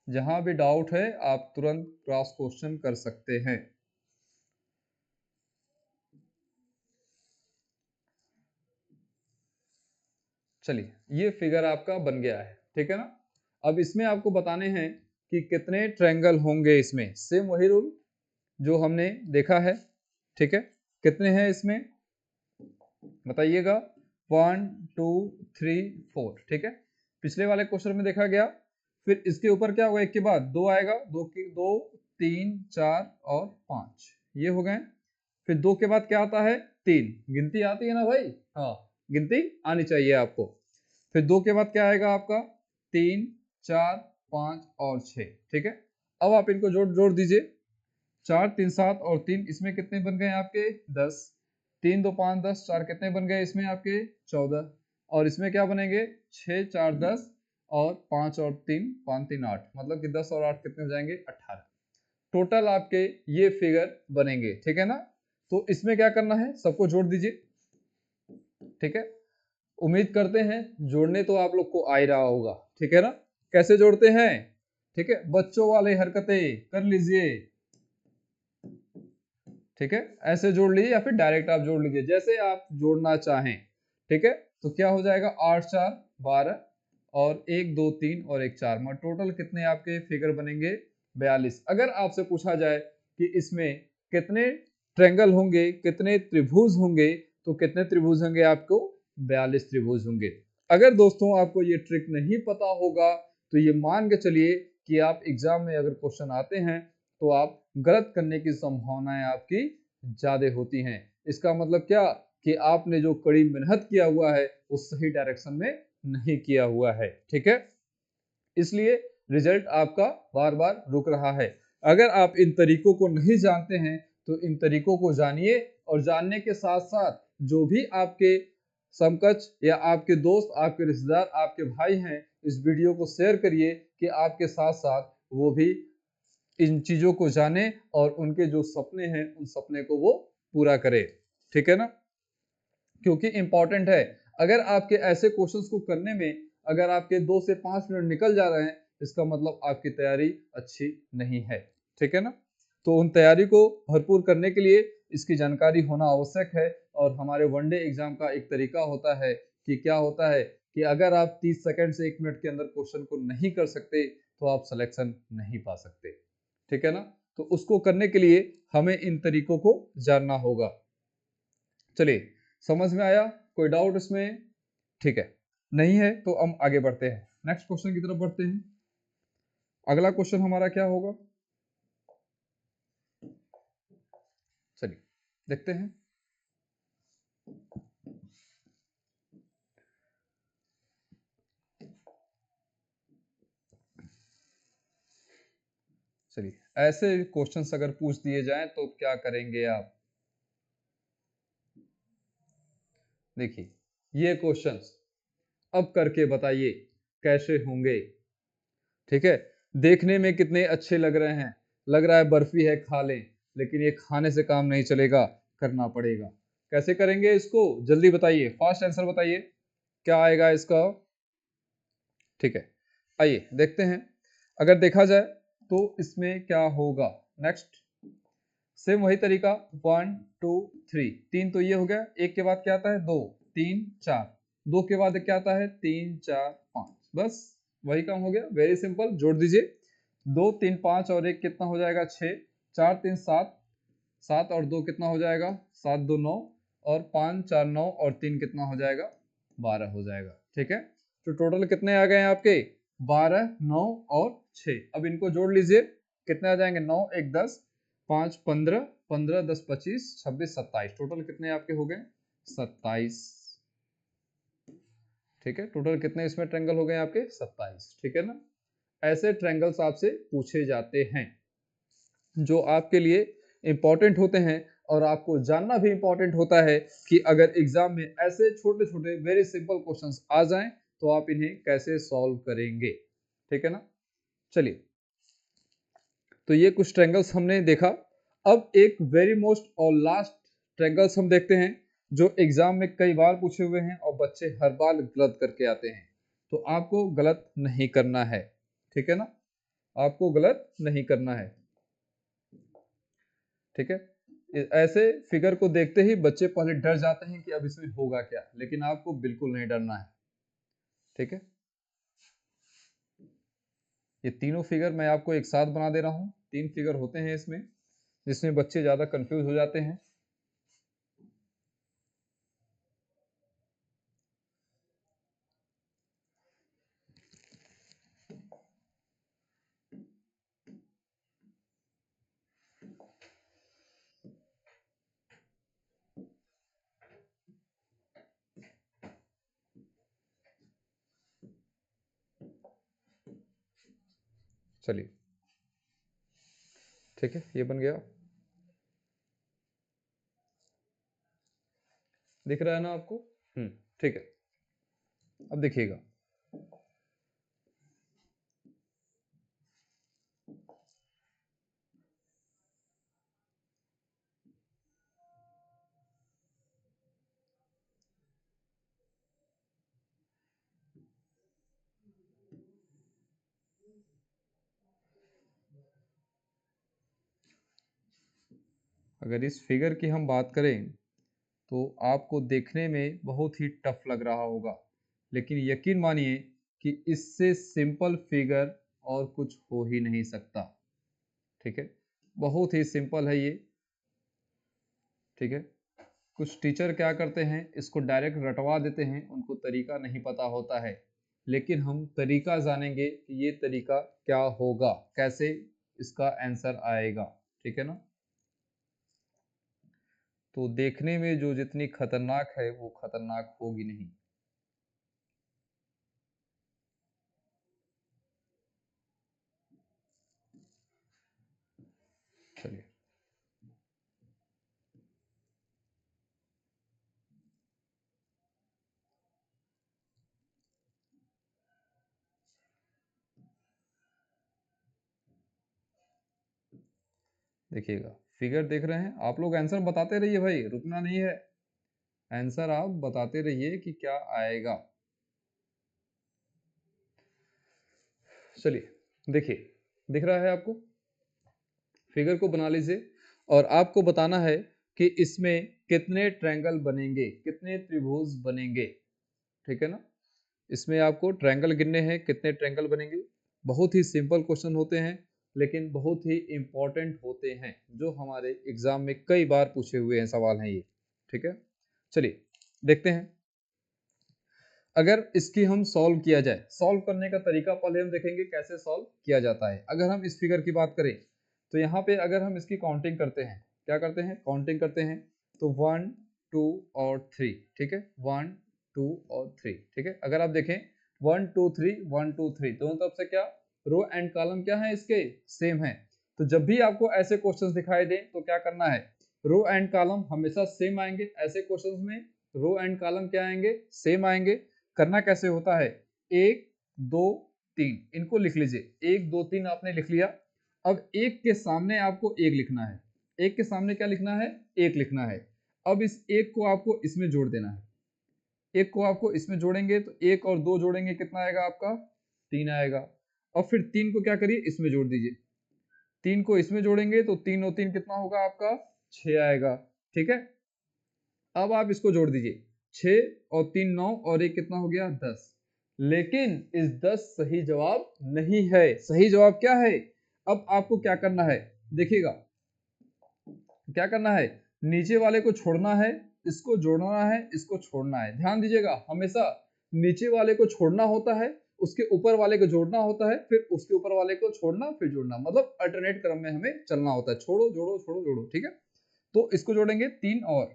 जहां भी डाउट है आप तुरंत क्रॉस क्वेश्चन कर सकते हैं। चलिए ये फिगर आपका बन गया है, ठीक है ना। अब इसमें आपको बताने हैं कि कितने ट्रायंगल होंगे इसमें, सेम वही रूल जो हमने देखा है, ठीक है। कितने हैं इसमें बताइएगा, 1 2 3 4, ठीक है। पिछले वाले क्वेश्चन में देखा गया, फिर इसके ऊपर क्या होगा, एक के बाद 2 आएगा, 2 की 2 3 4 और 5, ये हो गए। फिर 2 के बाद क्या आता है 3, गिनती आती है ना भाई, हाँ गिनती आनी चाहिए आपको। फिर 2 के बाद क्या आएगा आपका 3 4 5 और 6, ठीक है। अब आप इनको जोड़ जोड़ दीजिए, 4 3 7 और 3, इसमें कितने बन गए आपके 10, 3 2 5 10, 4 कितने बन गए इसमें आपके 14, और इसमें क्या बनेंगे 6 4 10 और 5 और 3 5 3 8, मतलब कि 10 और 8 कितने हो जाएंगे 18। टोटल आपके ये फिगर बनेंगे, ठीक है ना। तो इसमें क्या करना है, सबको जोड़ दीजिए, ठीक है। उम्मीद करते हैं जोड़ने तो आप लोग को आ ही रहा होगा, ठीक है ना। कैसे जोड़ते हैं, ठीक है, बच्चों वाले हरकतें कर लीजिए, ठीक है। ऐसे जोड़ लीजिए या फिर डायरेक्ट आप जोड़ लीजिए, जैसे आप जोड़ना चाहें, ठीक है। तो क्या हो जाएगा 8 4 12 और 1 2 3 और 1 4, मतलब टोटल कितने आपके फिगर बनेंगे 42। अगर आपसे पूछा जाए कि इसमें कितने ट्रायंगल होंगे, कितने त्रिभुज होंगे, तो कितने त्रिभुज होंगे आपको 42 त्रिभुज होंगे। अगर दोस्तों आपको ये ट्रिक नहीं पता होगा तो ये मान के चलिए कि आप एग्जाम में अगर क्वेश्चन आते हैं तो आप गलत करने की संभावनाएं आपकी ज्यादा होती हैं। इसका मतलब क्या कि आपने जो कड़ी मेहनत किया हुआ है वो सही डायरेक्शन में नहीं किया हुआ है, ठीक है। इसलिए रिजल्ट आपका बार बार रुक रहा है। अगर आप इन तरीकों को नहीं जानते हैं तो इन तरीकों को जानिए, और जानने के साथ साथ जो भी आपके समकक्ष या आपके दोस्त, आपके रिश्तेदार, आपके भाई हैं, इस वीडियो को शेयर करिए कि आपके साथ साथ वो भी इन चीजों को जाने और उनके जो सपने हैं उन सपने को वो पूरा करे, ठीक है ना। क्योंकि इंपॉर्टेंट है, अगर आपके ऐसे क्वेश्चंस को करने में अगर आपके 2 से 5 मिनट निकल जा रहे हैं, इसका मतलब आपकी तैयारी अच्छी नहीं है, ठीक है ना। तो उन तैयारी को भरपूर करने के लिए इसकी जानकारी होना आवश्यक है। और हमारे वनडे एग्जाम का एक तरीका होता है कि क्या होता है कि अगर आप 30 सेकंड से 1 मिनट के अंदर क्वेश्चन को नहीं कर सकते तो आप सिलेक्शन नहीं पा सकते, ठीक है ना। तो उसको करने के लिए हमें इन तरीकों को जानना होगा। चलिए, समझ में आया, कोई डाउट इसमें, ठीक है। नहीं है तो हम आगे बढ़ते हैं, नेक्स्ट क्वेश्चन की तरफ बढ़ते हैं। अगला क्वेश्चन हमारा क्या होगा, चलिए देखते हैं। चलिए, ऐसे क्वेश्चंस अगर पूछ दिए जाएं तो क्या करेंगे आप। देखिए, ये क्वेश्चंस अब करके बताइए कैसे होंगे, ठीक है। देखने में कितने अच्छे लग रहे हैं, लग रहा है बर्फी है खा लें, लेकिन ये खाने से काम नहीं चलेगा, करना पड़ेगा। कैसे करेंगे इसको, जल्दी बताइए, फास्ट आंसर बताइए क्या आएगा इसका, ठीक है। आइए देखते हैं, अगर देखा जाए तो इसमें क्या होगा। नेक्स्ट सेम वही तरीका, 1 2 3, 3 तो ये हो गया, एक के बाद क्या आता है 2 3 4, 2 के बाद क्या आता है 3 4 5, बस वही काम हो गया, वेरी सिंपल। जोड़ दीजिए 2 3 5 और 1 कितना हो जाएगा 6, 4 3 7, 7 और 2 कितना हो जाएगा 7 2 9, और 5 4 9 और 3 कितना हो जाएगा 12 हो जाएगा, ठीक है। तो टोटल कितने आ गए हैं आपके 12 9 और 6। अब इनको जोड़ लीजिए, कितने आ जाएंगे 9 1 10, 5 15, 15 10 25 26 27, टोटल कितने आपके हो गए 27, ठीक है। टोटल कितने इसमें ट्रायंगल हो गए आपके 27, ठीक है ना। ऐसे ट्रायंगल्स आपसे पूछे जाते हैं जो आपके लिए इंपॉर्टेंट होते हैं, और आपको जानना भी इंपॉर्टेंट होता है कि अगर एग्जाम में ऐसे छोटे छोटे वेरी सिंपल क्वेश्चंस आ जाएं तो आप इन्हें कैसे सॉल्व करेंगे, ठीक है ना। चलिए, तो ये कुछ ट्रायंगल्स हमने देखा। अब एक वेरी मोस्ट और लास्ट ट्रायंगल्स हम देखते हैं जो एग्जाम में कई बार पूछे हुए हैं और बच्चे हर बार गलत करके आते हैं। तो आपको गलत नहीं करना है, ठीक है ना, आपको गलत नहीं करना है, ठीक है। ऐसे फिगर को देखते ही बच्चे पहले डर जाते हैं कि अब इसमें होगा क्या, लेकिन आपको बिल्कुल नहीं डरना है, ठीक है। ये तीनों फिगर मैं आपको एक साथ बना दे रहा हूं, 3 फिगर होते हैं इसमें जिसमें बच्चे ज्यादा कंफ्यूज हो जाते हैं। चलिए ठीक है, ये बन गया, दिख रहा है ना आपको? ठीक है। अब देखिएगा, अगर इस फिगर की हम बात करें तो आपको देखने में बहुत ही टफ लग रहा होगा, लेकिन यकीन मानिए कि इससे सिंपल फिगर और कुछ हो ही नहीं सकता। ठीक है, बहुत ही सिंपल है ये। ठीक है, कुछ टीचर क्या करते हैं, इसको डायरेक्ट रटवा देते हैं, उनको तरीका नहीं पता होता है, लेकिन हम तरीका जानेंगे कि ये तरीका क्या होगा, कैसे इसका आंसर आएगा। ठीक है ना? तो देखने में जो जितनी खतरनाक है वो खतरनाक होगी नहीं। चलिए, देखिएगा, फिगर देख रहे हैं आप लोग, आंसर बताते रहिए भाई, रुकना नहीं है, आंसर आप बताते रहिए कि क्या आएगा। चलिए देखिए, दिख रहा है आपको? फिगर को बना लीजिए और आपको बताना है कि इसमें कितने ट्रायंगल बनेंगे, कितने त्रिभुज बनेंगे। ठीक है ना? इसमें आपको ट्रायंगल गिनने हैं, कितने ट्रायंगल बनेंगे। बहुत ही सिंपल क्वेश्चन होते हैं, लेकिन बहुत ही इंपॉर्टेंट होते हैं, जो हमारे एग्जाम में कई बार पूछे हुए हैं सवाल हैं ये। ठीक है, चलिए देखते हैं। अगर इसकी हम सॉल्व किया जाए, सॉल्व करने का तरीका पहले हम देखेंगे कैसे सॉल्व किया जाता है। अगर हम इस फिगर की बात करें तो यहाँ पे अगर हम इसकी काउंटिंग करते हैं, क्या करते हैं, काउंटिंग करते हैं, तो 1 2 और 3। ठीक है, 1 2 और 3। ठीक है, अगर आप देखें 1 2 3 1 2 3 दोनों तरफ से क्या, रो एंड कॉलम क्या है इसके, सेम है। तो जब भी आपको ऐसे क्वेश्चंस दिखाई दें तो क्या करना है, रो एंड कॉलम हमेशा सेम आएंगे। ऐसे क्वेश्चंस में रो एंड कॉलम क्या आएंगे, सेम आएंगे। करना कैसे होता है, 1 2 3 इनको लिख लीजिए, 1 2 3 आपने लिख लिया। अब एक के सामने आपको एक लिखना है, एक के सामने क्या लिखना है, एक लिखना है। अब इस एक को आपको इसमें जोड़ देना है, एक को आपको इसमें जोड़ेंगे तो एक और दो जोड़ेंगे कितना आएगा आपका, 3 आएगा। और फिर 3 को क्या करिए, इसमें जोड़ दीजिए, 3 को इसमें जोड़ेंगे तो 3 और 3 कितना होगा आपका, 6 आएगा। ठीक है, अब आप इसको जोड़ दीजिए, 6 और 3 9 और एक कितना हो गया, 10। लेकिन इस 10 सही जवाब नहीं है। सही जवाब क्या है, अब आपको क्या करना है, देखिएगा क्या करना है, नीचे वाले को छोड़ना है, इसको जोड़ना है, इसको छोड़ना है। ध्यान दीजिएगा, हमेशा नीचे वाले को छोड़ना होता है, उसके ऊपर वाले को जोड़ना होता है, फिर उसके ऊपर वाले को छोड़ना, फिर जोड़ना, मतलब अल्टरनेट क्रम में हमें चलना होता है, छोड़ो जोड़ो छोड़ो जोड़ो। ठीक है, तो इसको जोड़ेंगे 3 और,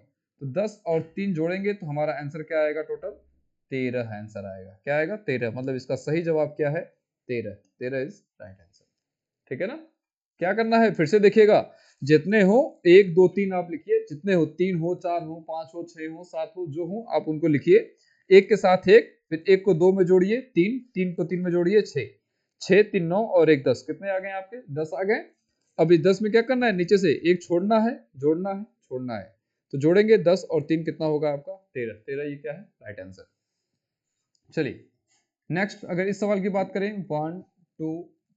तो 10 और 3 जोड़ेंगे तो हमारा आंसर क्या आएगा, टोटल 13 आंसर आएगा। क्या आएगा, 13, मतलब इसका सही जवाब क्या है, 13। 13 इज राइट आंसर। ठीक है ना? क्या करना है, फिर से देखिएगा, जितने हो 1 2 3 आप लिखिए, जितने हो, 3 हो 4 हो 5 हो 6 हो 7 हो, जो हो आप उनको लिखिए, एक के साथ एक, फिर एक को 2 में जोड़िए 3, 3 को 3 में जोड़िए 6, 6 3 9 और एक 10, कितने आ गए आपके, 10 आ गए। अब इस 10 में क्या करना है, नीचे से एक छोड़ना है, जोड़ना है, छोड़ना है, तो जोड़ेंगे 10 और 3 कितना होगा आपका, 13। 13 ये क्या है, राइट आंसर। चलिए नेक्स्ट, अगर इस सवाल की बात करें, 1 2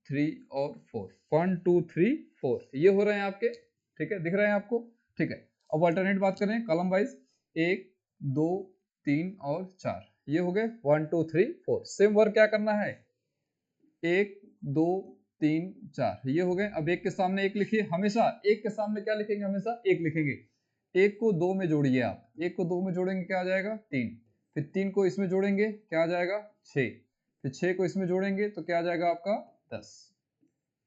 3 और 4, 1 2 3 4 ये हो रहे हैं आपके। ठीक है, दिख रहे हैं आपको? ठीक है, अब अल्टरनेट बात करें कॉलम वाइज, 1 2 3 और 4 ये हो गए, 1 2 3 4। सेम वर्क क्या करना है, 1 2 3 4 ये हो गए। अब एक के सामने एक लिखिए, हमेशा एक के सामने क्या लिखेंगे, हमेशा एक लिखेंगे। एक को 2 में जोड़िए आप, एक को 2 में जोड़ेंगे क्या आ जाएगा, 3, फिर 3 को इसमें जोड़ेंगे क्या आ जाएगा, 6, फिर 6 को इसमें जोड़ेंगे तो क्या आ जाएगा आपका, 10।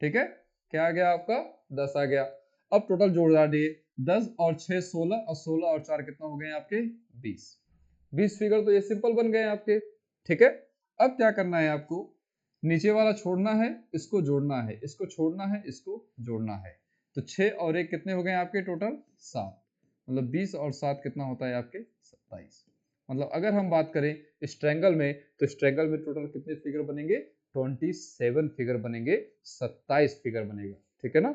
ठीक है, क्या आ गया आपका, 10 आ गया। अब टोटल जोड़ दिए, 10 और 6 16, और 16 और 4 कितना हो गए आपके, 20। 20 फिगर तो ये सिंपल बन गए आपके। ठीक है, अब क्या करना है आपको, नीचे वाला छोड़ना है, इसको जोड़ना है, इसको छोड़ना है, इसको जोड़ना है। तो 6 और 1 कितने हो गए आपके टोटल 7, मतलब 20 और 7 कितना होता है आपके 27। मतलब अगर हम बात करें इस ट्रायंगल में, तो इस ट्रायंगल में टोटल कितने फिगर बनेंगे 27 फिगर बनेंगे, 27 फिगर बनेगा, ठीक है ना।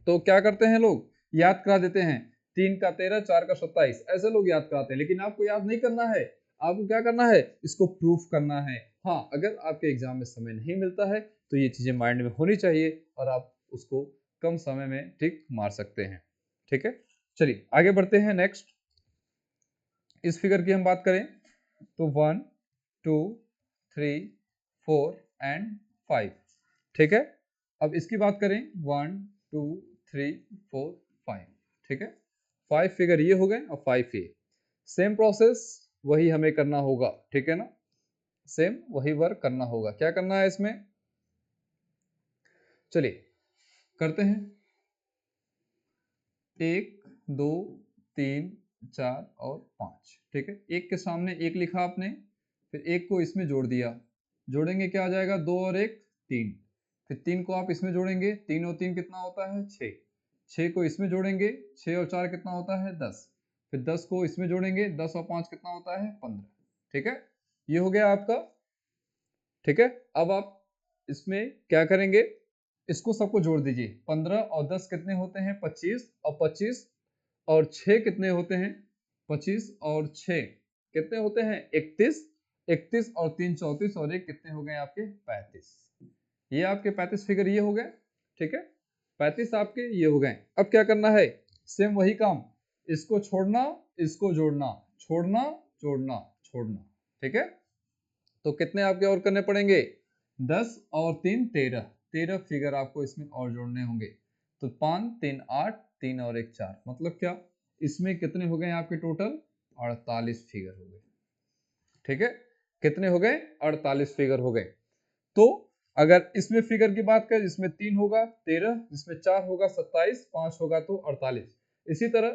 तो क्या करते हैं लोग, याद करा देते हैं, 3 का 13, 4 का 27, ऐसे लोग याद कराते हैं, लेकिन आपको याद नहीं करना है, आपको क्या करना है, इसको प्रूफ करना है। हाँ, अगर आपके एग्जाम में समय नहीं मिलता है तो ये चीजें माइंड में होनी चाहिए और आप उसको कम समय में टिक मार सकते हैं, ठीक है। चलिए आगे बढ़ते हैं। नेक्स्ट इस फिगर की हम बात करें तो 1 2 3 4 एंड 5, ठीक है। अब इसकी बात करें 1 2 3 4 5, ठीक है। 5 फिगर ये हो गए और 5 ये, सेम प्रोसेस वही हमें करना होगा, ठीक है ना। सेम वही वर्क करना होगा। क्या करना है इसमें, चलिए करते हैं। 1 2 3 4 और 5, ठीक है। एक के सामने एक लिखा आपने, फिर एक को इसमें जोड़ दिया, जोड़ेंगे क्या आ जाएगा 2 और 1 3, फिर 3 को आप इसमें जोड़ेंगे, 3 और 3 कितना होता है 6, 6 को इसमें जोड़ेंगे, 6 और 4 कितना होता है 10, फिर 10 को इसमें जोड़ेंगे, 10 और 5 कितना होता है 15, ठीक है। ये हो गया आपका, ठीक है। अब आप इसमें क्या करेंगे, इसको सबको जोड़ दीजिए, 15 और 10 कितने होते हैं 25, और 25 और 6 कितने होते हैं 25 और 6 कितने होते हैं 31, 31 और 3 34 और 1 कितने हो गए आपके 35। ये आपके 35 फिगर ये हो गए, ठीक है। 35 आपके ये हो गए। अब क्या करना है, सेम वही काम, इसको छोड़ना, इसको जोड़ना, छोड़ना जोड़ना छोड़ना, ठीक है। तो कितने आपके और करने पड़ेंगे 10 और 3 13, 13 फिगर आपको इसमें और जोड़ने होंगे। तो 5 3 8, 3 और 1 4, मतलब क्या, इसमें कितने हो गए आपके टोटल 48 फिगर हो गए, ठीक है। कितने हो गए 48 फिगर हो गए। तो अगर इसमें फिगर की बात करें, जिसमें 3 होगा 13, जिसमें 4 होगा 27, 5 होगा तो 48। इसी तरह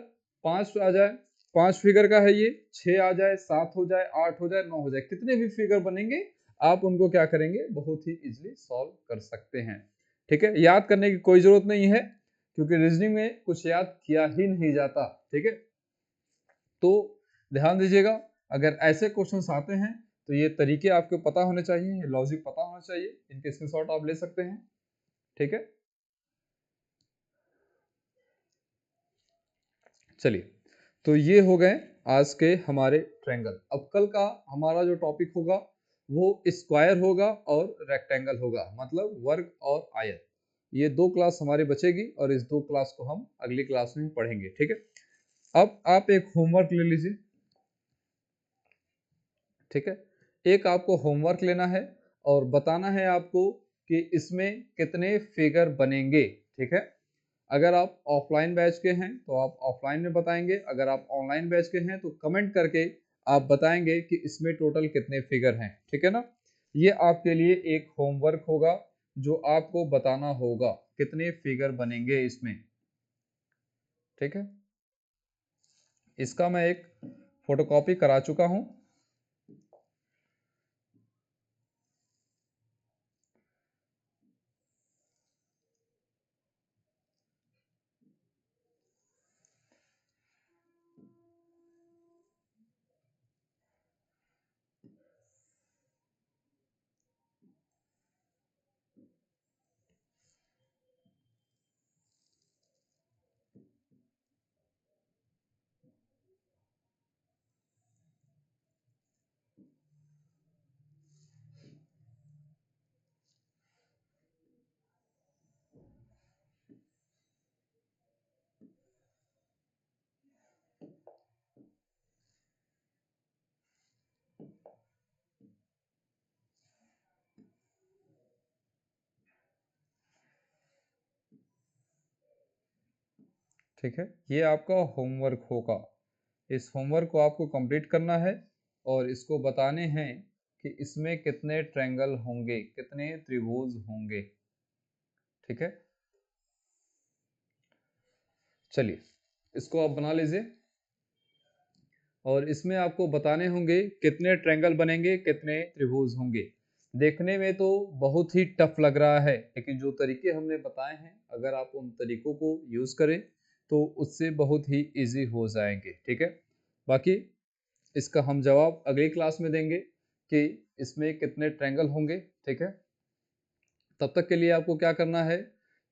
5 आ जाए, 5 फिगर का है ये, 6 आ जाए, 7 हो जाए, 8 हो जाए, 9 हो जाए, कितने भी फिगर बनेंगे आप उनको क्या करेंगे बहुत ही इजीली सॉल्व कर सकते हैं, ठीक है। याद करने की कोई जरूरत नहीं है, क्योंकि रीजनिंग में कुछ याद किया ही नहीं जाता, ठीक है। तो ध्यान दीजिएगा, अगर ऐसे क्वेश्चंस आते हैं तो ये तरीके आपको पता होने चाहिए, ये लॉजिक पता होना चाहिए, इनके स्क्रीनशॉट आप ले सकते हैं, ठीक है। चलिए, तो ये हो गए आज के हमारे ट्रायंगल। अब कल का हमारा जो टॉपिक होगा वो स्क्वायर होगा और रेक्टेंगल होगा, मतलब वर्ग और आयत। ये 2 क्लास हमारी बचेगी और इस 2 क्लास को हम अगली क्लास में पढ़ेंगे, ठीक है। अब आप एक होमवर्क ले लीजिए, ठीक है। एक आपको होमवर्क लेना है और बताना है आपको कि इसमें कितने फिगर बनेंगे, ठीक है। अगर आप ऑफलाइन बैच के हैं तो आप ऑफलाइन में बताएंगे, अगर आप ऑनलाइन बैच के हैं तो कमेंट करके आप बताएंगे कि इसमें टोटल कितने फिगर हैं, ठीक है ना। ये आपके लिए एक होमवर्क होगा जो आपको बताना होगा कितने फिगर बनेंगे इसमें, ठीक है। इसका मैं एक फोटोकॉपी करा चुका हूं, ठीक है। ये आपका होमवर्क होगा, इस होमवर्क को आपको कंप्लीट करना है और इसको बताने हैं कि इसमें कितने ट्रायंगल होंगे, कितने त्रिभुज होंगे, ठीक है। चलिए इसको आप बना लीजिए और इसमें आपको बताने होंगे कितने ट्रायंगल बनेंगे, कितने त्रिभुज होंगे। देखने में तो बहुत ही टफ लग रहा है, लेकिन जो तरीके हमने बताए हैं अगर आप उन तरीकों को यूज़ करें तो उससे बहुत ही इजी हो जाएंगे। ठीक है, बाकी इसका हम जवाब अगली क्लास में देंगे कि इसमें कितने ट्रायंगल होंगे। ठीक है, तब तक के लिए आपको क्या करना है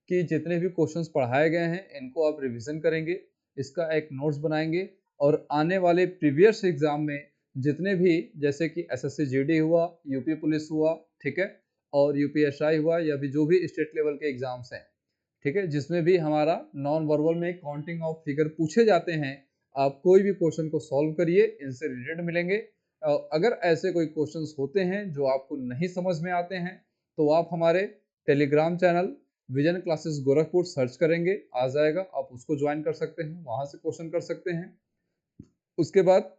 कि जितने भी क्वेश्चंस पढ़ाए गए हैं इनको आप रिवीजन करेंगे, इसका एक नोट्स बनाएंगे और आने वाले प्रीवियस एग्जाम में जितने भी, जैसे कि एसएससी जीडी हुआ, यूपी पुलिस हुआ, ठीक है, और यूपीएसआई हुआ या भी जो भी स्टेट लेवल के एग्जाम्स हैं, ठीक है, जिसमें भी हमारा नॉन वर्बल में काउंटिंग ऑफ फिगर पूछे जाते हैं, आप कोई भी क्वेश्चन को सॉल्व करिए, इनसे रिलेटेड मिलेंगे। अगर ऐसे कोई क्वेश्चंस होते हैं जो आपको नहीं समझ में आते हैं तो आप हमारे Telegram channel vision classes Gorakhpur search करेंगे, आ जाएगा, आप उसको ज्वाइन कर सकते हैं, वहां से क्वेश्चन कर सकते हैं। उसके बाद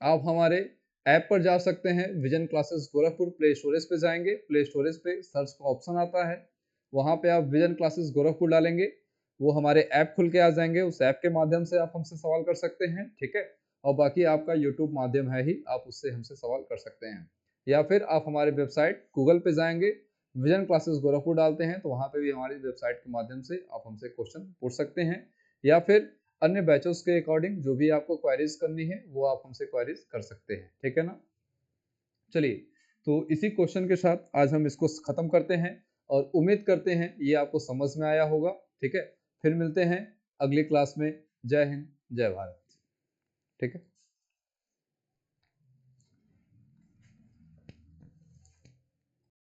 आप हमारे ऐप पर जा सकते हैं, vision classes Gorakhpur play storage पे जाएंगे, प्ले स्टोरेज पे सर्च का ऑप्शन आता है, वहां पे आप विजन क्लासेस गोरखपुर डालेंगे, वो हमारे ऐप खुल के आ जाएंगे, उस ऐप के माध्यम से आप हमसे सवाल कर सकते हैं। ठीक है, और बाकी आपका यूट्यूब माध्यम है ही, आप उससे हमसे सवाल कर सकते हैं, या फिर आप हमारे वेबसाइट गूगल पे जाएंगे, विजन क्लासेस गोरखपुर डालते हैं तो वहां पे भी हमारी वेबसाइट के माध्यम से आप हमसे क्वेश्चन पूछ सकते हैं, या फिर अन्य बैचेस के अकॉर्डिंग जो भी आपको क्वेरीज करनी है वो आप हमसे क्वेरीज कर सकते हैं। ठीक है ना, चलिए, तो इसी क्वेश्चन के साथ आज हम इसको खत्म करते हैं और उम्मीद करते हैं ये आपको समझ में आया होगा। ठीक है, फिर मिलते हैं अगली क्लास में। जय हिंद, जय भारत। ठीक है।